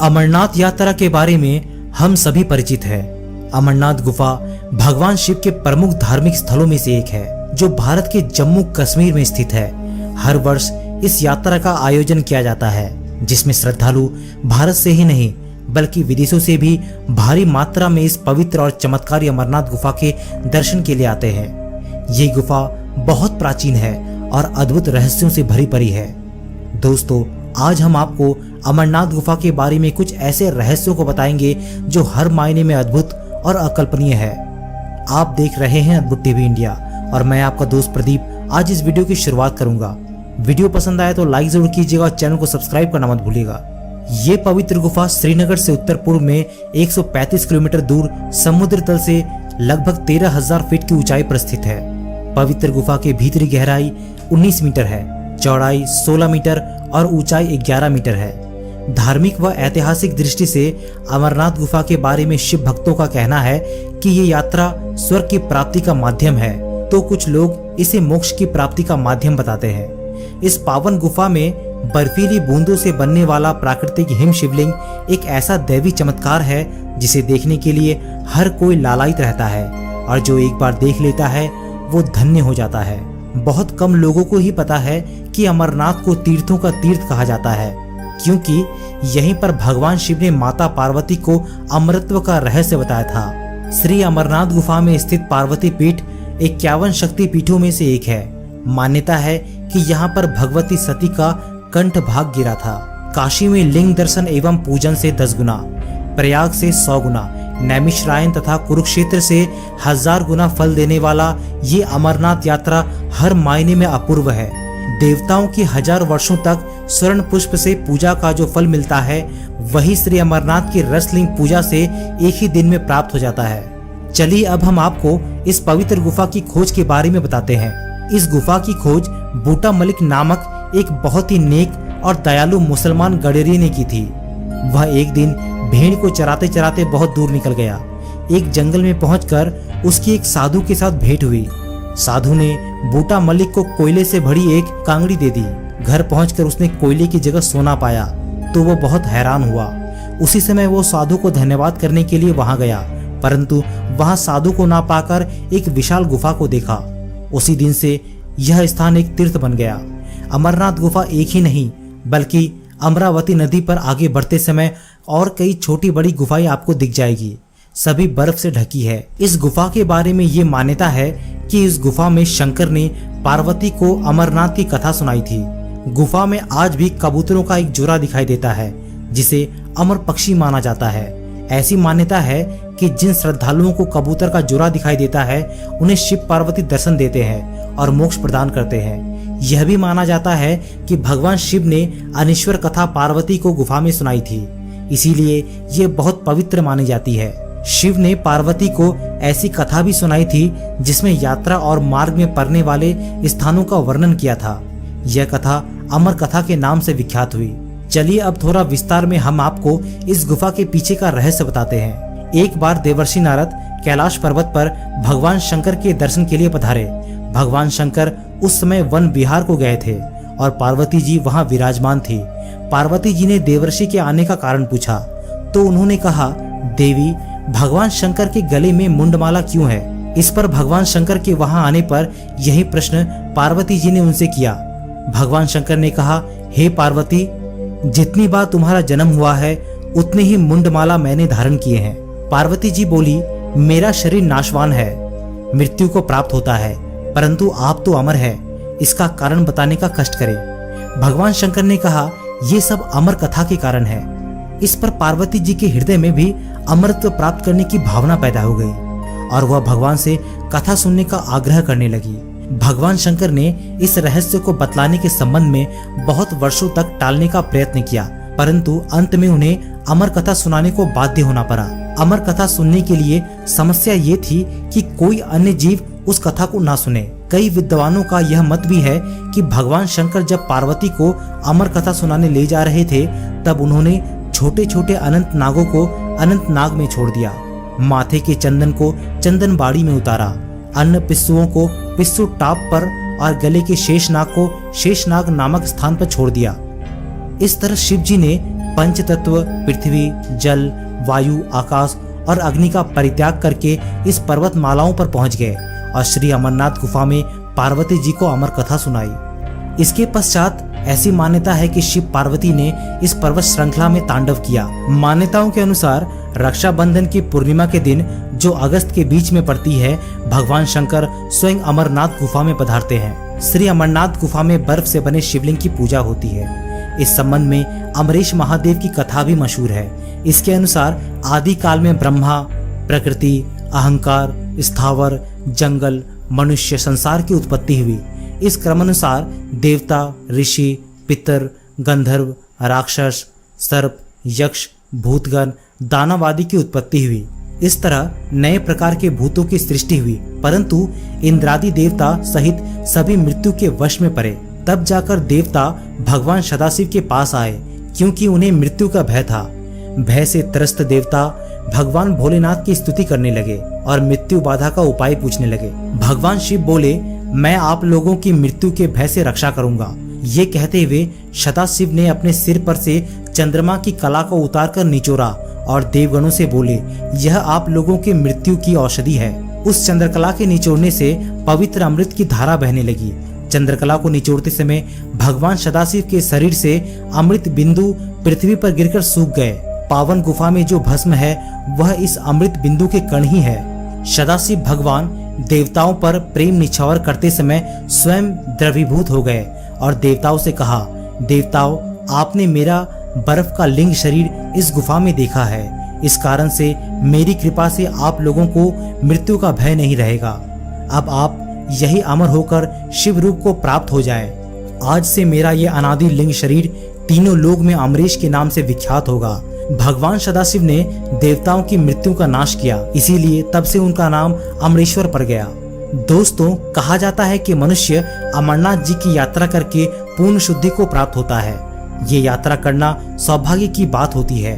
अमरनाथ यात्रा के बारे में हम सभी परिचित हैं। अमरनाथ गुफा भगवान शिव के प्रमुख धार्मिक स्थलों में से एक है, जो भारत के जम्मू कश्मीर में स्थित है। हर वर्ष इस यात्रा का आयोजन किया जाता है, जिसमें श्रद्धालु भारत से ही नहीं बल्कि विदेशों से भी भारी मात्रा में इस पवित्र और चमत्कारी अमरनाथ गुफा के दर्शन के लिए आते हैं। ये गुफा बहुत प्राचीन है और अद्भुत रहस्यों से भरी पड़ी है। दोस्तों, आज हम आपको अमरनाथ गुफा के बारे में कुछ ऐसे रहस्यों को बताएंगे जो हर मायने में अद्भुत और अकल्पनीय है। आप देख रहे हैं अद्भुत टीवी इंडिया और मैं आपका दोस्त प्रदीप आज इस वीडियो की शुरुआत करूंगा। वीडियो पसंद आए तो लाइक जरूर कीजिएगा और चैनल को सब्सक्राइब करना मत भूलिएगा। ये पवित्र गुफा श्रीनगर से उत्तर पूर्व में 135 किलोमीटर दूर समुद्र तल से लगभग 13,000 फीट की ऊंचाई पर स्थित है। पवित्र गुफा की भीतरी गहराई 19 मीटर है, चौड़ाई 16 मीटर और ऊंचाई 11 मीटर है। धार्मिक व ऐतिहासिक दृष्टि से अमरनाथ गुफा के बारे में शिव भक्तों का कहना है कि ये यात्रा स्वर्ग की प्राप्ति का माध्यम है, तो कुछ लोग इसे मोक्ष की प्राप्ति का माध्यम बताते हैं। इस पावन गुफा में बर्फीली बूंदों से बनने वाला प्राकृतिक हिम शिवलिंग एक ऐसा दैवी चमत्कार है जिसे देखने के लिए हर कोई लालायित रहता है, और जो एक बार देख लेता है वो धन्य हो जाता है। बहुत कम लोगों को ही पता है कि अमरनाथ को तीर्थों का तीर्थ कहा जाता है, क्योंकि यहीं पर भगवान शिव ने माता पार्वती को अमरत्व का रहस्य बताया था। श्री अमरनाथ गुफा में स्थित पार्वती पीठ 51 शक्ति पीठों में से एक है। मान्यता है कि यहाँ पर भगवती सती का कंठ भाग गिरा था। काशी में लिंग दर्शन एवं पूजन से 10 गुना, प्रयाग से 100 गुना, नैमिषारण्य तथा कुरुक्षेत्र से 1000 गुना फल देने वाला ये अमरनाथ यात्रा हर मायने में अपूर्व है। देवताओं की 1000 वर्षों तक स्वर्ण पुष्प से पूजा का जो फल मिलता है, वही श्री अमरनाथ की रसलिंग पूजा से एक ही दिन में प्राप्त हो जाता है। चलिए अब हम आपको इस पवित्र गुफा की खोज के बारे में बताते हैं। इस गुफा की खोज बूटा मलिक नामक एक बहुत ही नेक और दयालु मुसलमान गडेरिये ने की थी। वह एक दिन भेड़ को चराते चराते बहुत दूर निकल गया। एक जंगल में पहुंचकर उसकी एक साधु के साथ भेंट हुई। साधु ने बूटा मलिक को कोयले से भरी एक कांगड़ी दे दी। घर पहुंचकर उसने कोयले की जगह सोना पाया तो वो बहुत हैरान हुआ। उसी समय वो साधु को धन्यवाद करने के लिए वहां गया, परंतु वहां साधु को ना पाकर एक विशाल गुफा को देखा। उसी दिन से यह स्थान एक तीर्थ बन गया। अमरनाथ गुफा एक ही नहीं बल्कि अमरावती नदी पर आगे बढ़ते समय और कई छोटी बड़ी गुफाएं आपको दिख जाएगी, सभी बर्फ से ढकी है। इस गुफा के बारे में ये मान्यता है कि इस गुफा में शंकर ने पार्वती को अमरनाथ की कथा सुनाई थी। गुफा में आज भी कबूतरों का एक जोड़ा दिखाई देता है, जिसे अमर पक्षी माना जाता है। ऐसी मान्यता है कि जिन श्रद्धालुओं को कबूतर का जोड़ा दिखाई देता है, उन्हें शिव पार्वती दर्शन देते हैं और मोक्ष प्रदान करते हैं। यह भी माना जाता है कि भगवान शिव ने अनीश्वर कथा पार्वती को गुफा में सुनाई थी, इसीलिए ये बहुत पवित्र मानी जाती है। शिव ने पार्वती को ऐसी कथा भी सुनाई थी जिसमें यात्रा और मार्ग में पड़ने वाले स्थानों का वर्णन किया था। यह कथा अमर कथा के नाम से विख्यात हुई। चलिए अब थोड़ा विस्तार में हम आपको इस गुफा के पीछे का रहस्य बताते हैं। एक बार देवर्षि नारद कैलाश पर्वत पर भगवान शंकर के दर्शन के लिए पधारे। भगवान शंकर उस समय वन विहार को गए थे और पार्वती जी वहां विराजमान थी। पार्वती जी ने देवर्षि के आने का कारण पूछा तो उन्होंने कहा, देवी, भगवान शंकर के गले में मुंडमाला क्यों है? इस पर भगवान शंकर के वहां आने पर यही प्रश्न पार्वती जी ने उनसे किया। भगवान शंकर ने कहा, हे पार्वती, जितनी बार तुम्हारा जन्म हुआ है उतनी ही मुंडमाला मैंने धारण किए हैं। पार्वती जी बोली, मेरा शरीर नाशवान है, मृत्यु को प्राप्त होता है, परंतु आप तो अमर है, इसका कारण बताने का कष्ट करें। भगवान शंकर ने कहा, ये सब अमर कथा के कारण है। इस पर पार्वती जी के हृदय में भी अमरत्व प्राप्त करने की भावना पैदा हो गई और वह भगवान से कथा सुनने का आग्रह करने लगी। भगवान शंकर ने इस रहस्य को बतलाने के संबंध में बहुत वर्षों तक टालने का प्रयत्न किया, परंतु अंत में उन्हें अमर कथा सुनाने को बाध्य होना पड़ा। अमर कथा सुनने के लिए समस्या ये थी कि कोई अन्य जीव उस कथा को ना सुने। कई विद्वानों का यह मत भी है कि भगवान शंकर जब पार्वती को अमर कथा सुनाने ले जा रहे थे, तब उन्होंने छोटे छोटे अनंत नागों को अनंत नाग में छोड़ दिया, माथे के चंदन को चंदन बाड़ी में उतारा, अन्य पिस्सुओं को पिस्सू टाप पर और गले के शेषनाग को शेषनाग नामक स्थान पर छोड़ दिया। इस तरह शिव जी ने पंच तत्व पृथ्वी, जल, वायु, आकाश और अग्नि का परित्याग करके इस पर्वत मालाओं पर पहुंच गए और श्री अमरनाथ गुफा में पार्वती जी को अमर कथा सुनाई। इसके पश्चात ऐसी मान्यता है कि शिव पार्वती ने इस पर्वत श्रृंखला में तांडव किया। मान्यताओं के अनुसार रक्षाबंधन की पूर्णिमा के दिन, जो अगस्त के बीच में पड़ती है, भगवान शंकर स्वयं अमरनाथ गुफा में पधारते हैं। श्री अमरनाथ गुफा में बर्फ से बने शिवलिंग की पूजा होती है। इस संबंध में अमरीश महादेव की कथा भी मशहूर है। इसके अनुसार आदि काल में ब्रह्मा, प्रकृति, अहंकार, स्थावर, जंगल, मनुष्य, संसार की उत्पत्ति हुई। इस क्रमानुसार देवता, ऋषि, पितर, गंधर्व, राक्षस, सर्प, यक्ष, भूतगण, दानव आदि की उत्पत्ति हुई। इस तरह नए प्रकार के भूतों की सृष्टि हुई, परंतु इंद्रादि देवता सहित सभी मृत्यु के वश में पड़े। तब जाकर देवता भगवान सदाशिव के पास आए, क्योंकि उन्हें मृत्यु का भय था। भय से त्रस्त देवता भगवान भोलेनाथ की स्तुति करने लगे और मृत्यु बाधा का उपाय पूछने लगे। भगवान शिव बोले, मैं आप लोगों की मृत्यु के भय से रक्षा करूंगा। ये कहते हुए सदाशिव ने अपने सिर पर से चंद्रमा की कला को उतारकर निचोड़ा और देवगणों से बोले, यह आप लोगों की मृत्यु की औषधि है। उस चंद्रकला के निचोड़ने से पवित्र अमृत की धारा बहने लगी। चंद्रकला को निचोड़ते समय भगवान सदाशिव के शरीर से अमृत बिंदु पृथ्वी पर गिरकर सूख गए। पावन गुफा में जो भस्म है वह इस अमृत बिंदु के कण ही है। सदाशिव भगवान देवताओं पर प्रेम निछावर करते समय स्वयं द्रवीभूत हो गए और देवताओं से कहा, देवताओं, आपने मेरा बर्फ का लिंग शरीर इस गुफा में देखा है। इस कारण से मेरी कृपा से आप लोगों को मृत्यु का भय नहीं रहेगा। अब आप यही अमर होकर शिव रूप को प्राप्त हो जाए। आज से मेरा ये अनादि लिंग शरीर तीनों लोक में अमरीश के नाम से विख्यात होगा। भगवान सदाशिव ने देवताओं की मृत्यु का नाश किया, इसीलिए तब से उनका नाम अमरेश्वर पड़ गया। दोस्तों, कहा जाता है कि मनुष्य अमरनाथ जी की यात्रा करके पूर्ण शुद्धि को प्राप्त होता है। ये यात्रा करना सौभाग्य की बात होती है।